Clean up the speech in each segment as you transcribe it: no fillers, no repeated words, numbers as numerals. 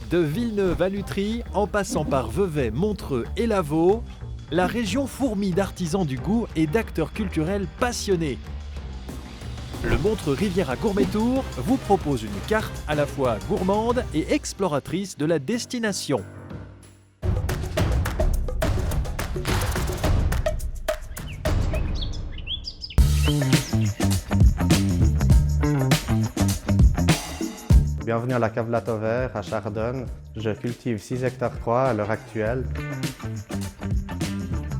De Villeneuve à Lutry, en passant par Vevey, Montreux et Lavaux, la région fourmille d'artisans du goût et d'acteurs culturels passionnés. Le Montreux Riviera Gourmet Tour vous propose une carte à la fois gourmande et exploratrice de la destination. Bienvenue à la cave Lateau Vert à Chardonne. Je cultive 6 hectares 3 à l'heure actuelle.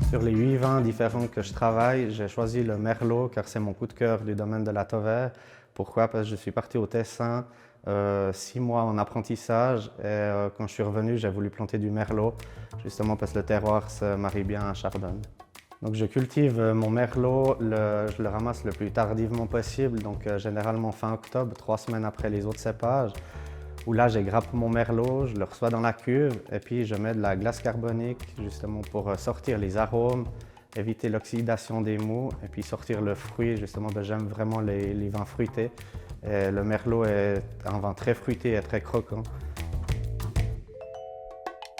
Sur les 8 vins différents que je travaille, j'ai choisi le Merlot car c'est mon coup de cœur du domaine de Lateau Vert. Pourquoi? Parce que je suis parti au Tessin, 6 mois en apprentissage et quand je suis revenu, j'ai voulu planter du Merlot, justement parce que le terroir se marie bien à Chardonne. Donc je cultive mon Merlot, je le ramasse le plus tardivement possible, donc généralement fin octobre, 3 semaines après les autres cépages, où là j'ai grappe mon Merlot, je le reçois dans la cuve et puis je mets de la glace carbonique justement pour sortir les arômes, éviter l'oxydation des mous et puis sortir le fruit, justement j'aime vraiment les vins fruités. Et le Merlot est un vin très fruité et très croquant.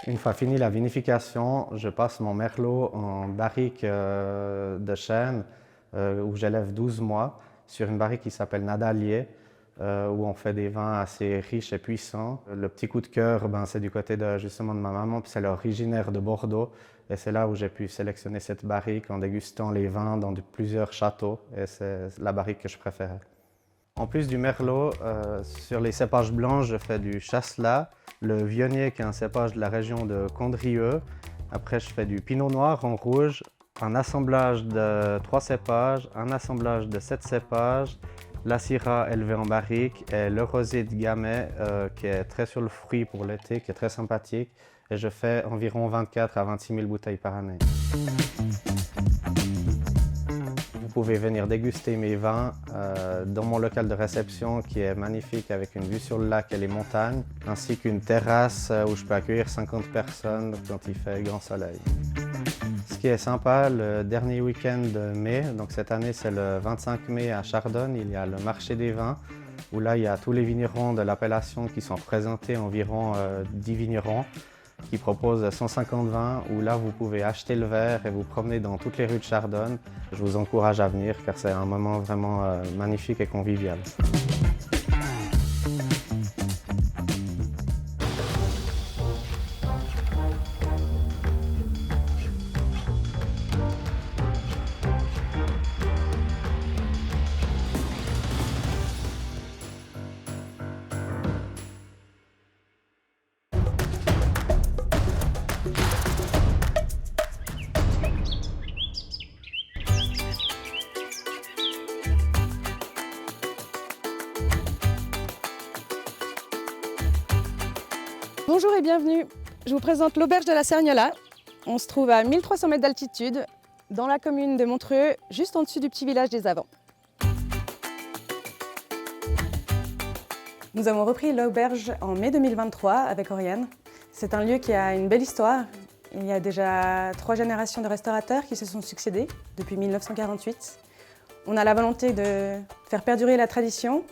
Une fois fini la vinification, je passe mon Merlot en barrique de chêne où j'élève 12 mois sur une barrique qui s'appelle Nadalier où on fait des vins assez riches et puissants. Le petit coup de cœur, c'est du côté justement de ma maman, puis c'est originaire de Bordeaux et c'est là où j'ai pu sélectionner cette barrique en dégustant les vins dans plusieurs châteaux et c'est la barrique que je préférais. En plus du Merlot, sur les cépages blancs, je fais du Chasselas, le Vionnier qui est un cépage de la région de Condrieu. Après, je fais du Pinot Noir en rouge, un assemblage de 3 cépages, un assemblage de 7 cépages, la Syrah élevée en barrique et le Rosé de Gamay qui est très sur le fruit pour l'été, qui est très sympathique. Et je fais environ 24 à 26 000 bouteilles par année. Vous pouvez venir déguster mes vins dans mon local de réception qui est magnifique avec une vue sur le lac et les montagnes, ainsi qu'une terrasse où je peux accueillir 50 personnes quand il fait grand soleil. Ce qui est sympa, le dernier week-end de mai, donc cette année c'est le 25 mai à Chardonne, il y a le marché des vins, où là il y a tous les vignerons de l'appellation qui sont représentés, environ 10 vignerons, qui propose 150 vins où là vous pouvez acheter le verre et vous promener dans toutes les rues de Chardonne. Je vous encourage à venir car c'est un moment vraiment magnifique et convivial. Bonjour et bienvenue. Je vous présente l'auberge de la Cerniola. On se trouve à 1300 mètres d'altitude, dans la commune de Montreux, juste en dessus du petit village des Avants. Nous avons repris l'auberge en mai 2023 avec Oriane. C'est un lieu qui a une belle histoire. Il y a déjà 3 générations de restaurateurs qui se sont succédés depuis 1948. On a la volonté de faire perdurer la tradition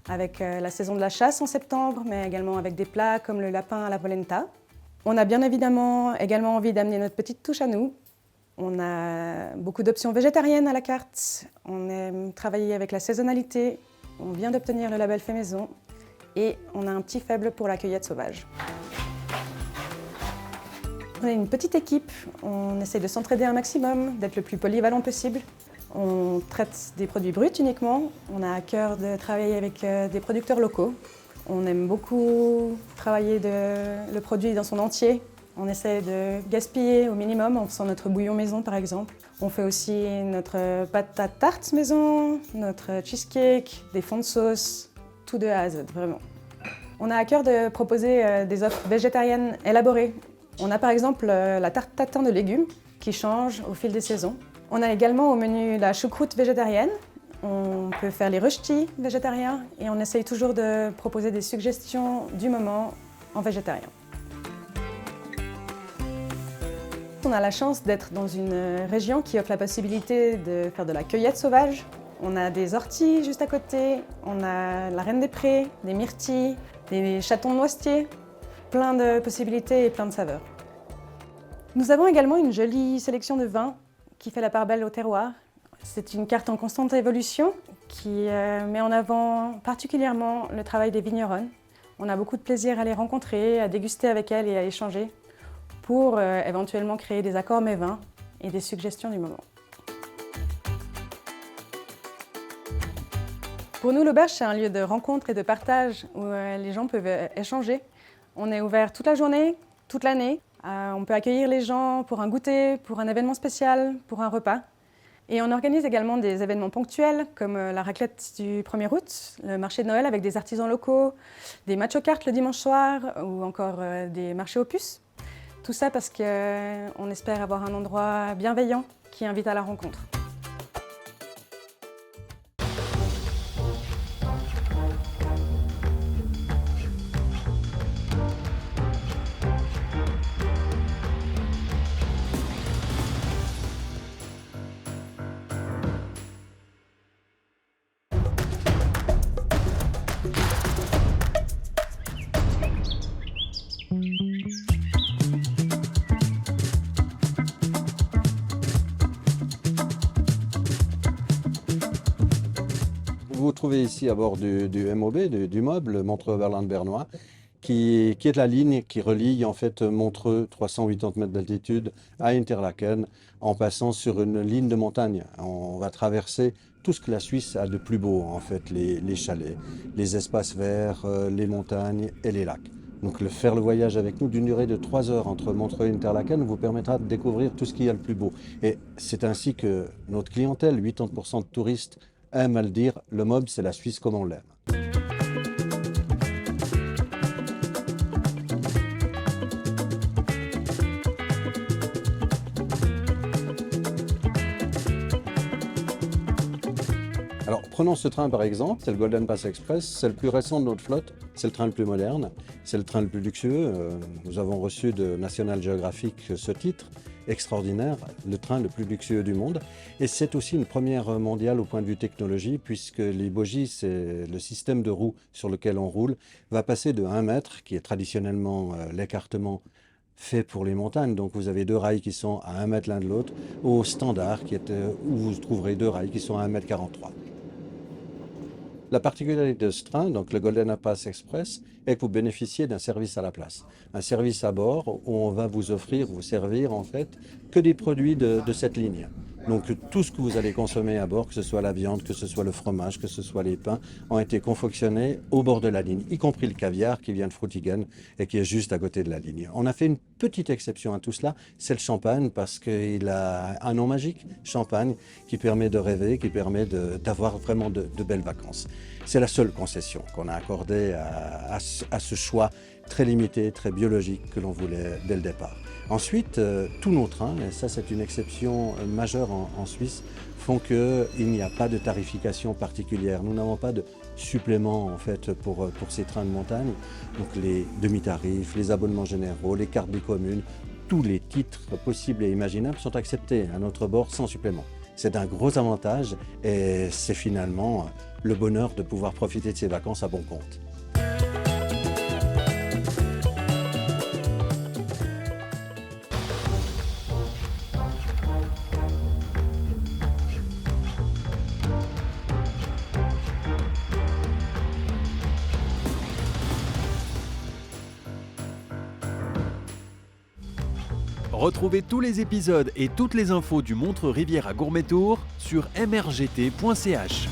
avec la saison de la chasse en septembre, mais également avec des plats comme le lapin à la polenta. On a bien évidemment également envie d'amener notre petite touche à nous. On a beaucoup d'options végétariennes à la carte. On aime travailler avec la saisonnalité. On vient d'obtenir le label fait maison. Et on a un petit faible pour la cueillette sauvage. On est une petite équipe. On essaie de s'entraider un maximum, d'être le plus polyvalent possible. On traite des produits bruts uniquement. On a à cœur de travailler avec des producteurs locaux. On aime beaucoup travailler le produit dans son entier. On essaie de gaspiller au minimum en faisant notre bouillon maison par exemple. On fait aussi notre pâte à tarte maison, notre cheesecake, des fonds de sauce, tout de A à Z vraiment. On a à cœur de proposer des offres végétariennes élaborées. On a par exemple la tarte tatin de légumes qui change au fil des saisons. On a également au menu la choucroute végétarienne. On peut faire les röstis végétariens et on essaye toujours de proposer des suggestions du moment en végétarien. On a la chance d'être dans une région qui offre la possibilité de faire de la cueillette sauvage. On a des orties juste à côté, on a la reine des prés, des myrtilles, des chatons noisetiers. plein de possibilités et plein de saveurs. Nous avons également une jolie sélection de vins qui fait la part belle au terroir. C'est une carte en constante évolution qui met en avant particulièrement le travail des vigneronnes. On a beaucoup de plaisir à les rencontrer, à déguster avec elles et à échanger pour éventuellement créer des accords mets vins et des suggestions du moment. Pour nous, l'auberge, c'est un lieu de rencontre et de partage où les gens peuvent échanger. On est ouvert toute la journée, toute l'année. On peut accueillir les gens pour un goûter, pour un événement spécial, pour un repas. Et on organise également des événements ponctuels comme la raclette du 1er août, le marché de Noël avec des artisans locaux, des matchs aux cartes le dimanche soir ou encore des marchés aux puces. Tout ça parce qu'on espère avoir un endroit bienveillant qui invite à la rencontre. Vous vous trouvez ici à bord du MOB, du Mob, Montreux-Oberland-Bernois, qui est la ligne qui relie en fait Montreux, 380 mètres d'altitude, à Interlaken, en passant sur une ligne de montagne. On va traverser tout ce que la Suisse a de plus beau, en fait, les chalets, les espaces verts, les montagnes et les lacs. Donc faire le voyage avec nous d'une durée de 3 heures entre Montreux et Interlaken vous permettra de découvrir tout ce qu'il y a de plus beau. Et c'est ainsi que notre clientèle, 80% de touristes, aiment à le dire, le Mob, c'est la Suisse comme on l'aime. Alors, prenons ce train par exemple, c'est le Golden Pass Express, c'est le plus récent de notre flotte, c'est le train le plus moderne, c'est le train le plus luxueux. Nous avons reçu de National Geographic ce titre, extraordinaire, le train le plus luxueux du monde. Et c'est aussi une première mondiale au point de vue technologie, puisque les bogies, c'est le système de roues sur lequel on roule, va passer de 1 mètre, qui est traditionnellement l'écartement fait pour les montagnes, donc vous avez 2 rails qui sont à 1 mètre l'un de l'autre, au standard, qui est, où vous trouverez 2 rails qui sont à 1,43 m. La particularité de ce train, donc le Golden Pass Express, est que vous bénéficiez d'un service à la place. Un service à bord où on va vous offrir, vous servir en fait, que des produits de cette ligne. Donc tout ce que vous allez consommer à bord, que ce soit la viande, que ce soit le fromage, que ce soit les pains, ont été confectionnés au bord de la ligne, y compris le caviar qui vient de Frutigen et qui est juste à côté de la ligne. On a fait une petite exception à tout cela, c'est le champagne parce qu'il a un nom magique, champagne, qui permet de rêver, qui permet d'avoir vraiment de belles vacances. C'est la seule concession qu'on a accordée à ce choix très limité, très biologique que l'on voulait dès le départ. Ensuite, tous nos trains, et ça c'est une exception majeure en Suisse, font qu'il n'y a pas de tarification particulière. Nous n'avons pas de supplément en fait pour ces trains de montagne. Donc les demi-tarifs, les abonnements généraux, les cartes bicommunes, tous les titres possibles et imaginables sont acceptés à notre bord sans supplément. C'est un gros avantage et c'est finalement le bonheur de pouvoir profiter de ces vacances à bon compte. Retrouvez tous les épisodes et toutes les infos du Montreux Riviera Gourmet Tour sur mrgt.ch.